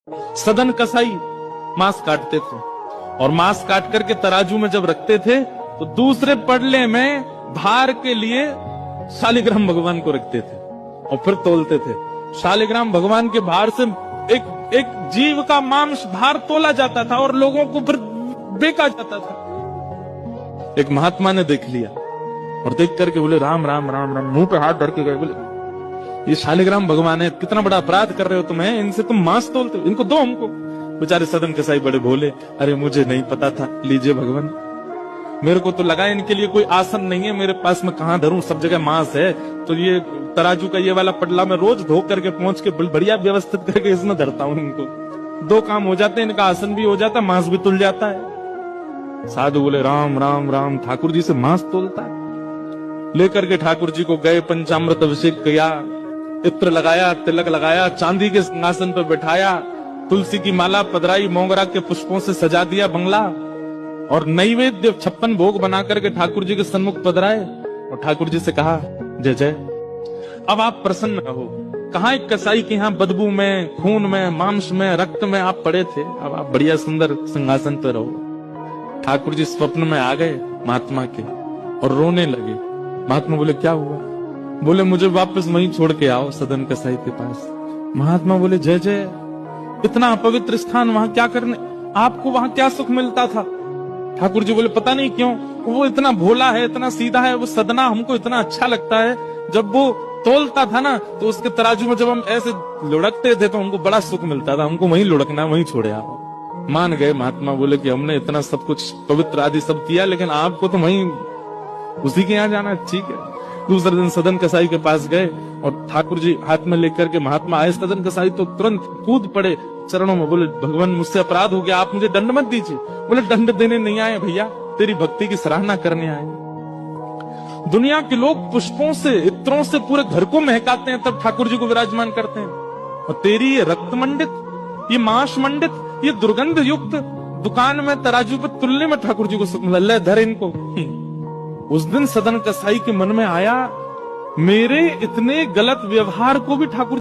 सदन कसाई मांस काटते थे और मांस काट करके तराजू में जब रखते थे तो दूसरे पड़ले में भार के लिए शालिग्राम भगवान को रखते थे और फिर तोलते थे। शालिग्राम भगवान के भार से एक जीव का मांस भार तोला जाता था और लोगों को फिर बेचा जाता था। एक महात्मा ने देख लिया और देख करके बोले राम राम राम राम, मुंह पे हाथ धर के गए, बोले ये शालिग्राम भगवान है, कितना बड़ा अपराध कर रहे हो तुम्हें, इनसे तुम मांस तोलते हो, इनको दो हमको। बेचारे सदन कसाई बड़े भोले, अरे मुझे नहीं पता था, लीजिए भगवान, मेरे को तो लगा इनके लिए कोई आसन नहीं है, मेरे पास में कहां धरूं, सब जगह मांस है, तो ये तराजू का ये वाला पटला मैं रोज धो करके पहुंच के बढ़िया व्यवस्थित करके इसमें धरता हूं, इनको दो काम हो जाते हैं, इनका आसन भी हो जाता है, मांस भी तुल जाता है। साधु बोले राम राम राम, ठाकुर जी से मांस तोलता है। लेकर के ठाकुर जी को गए, पंचामृत अभिषेक किया, इत्र लगाया, तिलक लगाया, चांदी के सिंहासन पर बैठाया, तुलसी की माला पधराई, मोगरा के पुष्पों से सजा दिया बंगला और नैवेद्य 56 भोग बना करके ठाकुर जी के सन्मुख पधराए और ठाकुर जी से कहा जय जय, अब आप प्रसन्न रहो। कहा एक कसाई के यहाँ बदबू में, खून में, मांस में, रक्त में आप पड़े थे, अब आप बढ़िया सुंदर सिंहासन पर रहो। ठाकुर जी स्वप्न में आ गए महात्मा के और रोने लगे। महात्मा बोले क्या हुआ? बोले मुझे वापस वहीं छोड़ के आओ, सदन कसाई के पास। महात्मा बोले जय जय, इतना पवित्र स्थान वहां क्या करने, आपको वहां क्या सुख मिलता था? ठाकुर जी बोले पता नहीं क्यों, वो इतना भोला है, इतना सीधा है, वो सदना हमको इतना अच्छा लगता है, जब वो तोलता था ना तो उसके तराजू में जब हम ऐसे लुढ़कते थे तो हमको बड़ा सुख मिलता था, हमको वहीं लुढ़कना, वहीं छोड़े आओ। मान गए महात्मा, बोले कि हमने इतना सब कुछ पवित्र आदि सब किया, लेकिन आपको तो वहीं उसी के यहाँ जाना, ठीक है। दूसरे दिन सदन कसाई के पास गए और ठाकुर जी हाथ में लेकर के महात्मा आए। सदन कसाई तो तुरंत कूद पड़े चरणों में, बोले भगवान मुझसे अपराध हो गया, आप मुझे दंड मत दीजिए। बोले दंड देने नहीं आए भैया, तेरी भक्ति की सराहना करने आए। दुनिया के लोग पुष्पों से, इत्रों से पूरे घर को महकाते हैं, तब ठाकुर जी को विराजमान करते हैं, और तेरी ये रक्त मंडित, ये मांस मंडित, ये दुर्गंध युक्त दुकान में तराजू पर तुलने में ठाकुर जी को सुख मिला, ले धर इनको। उस दिन सदन कसाई के मन में आया, मेरे इतने गलत व्यवहार को भी ठाकुर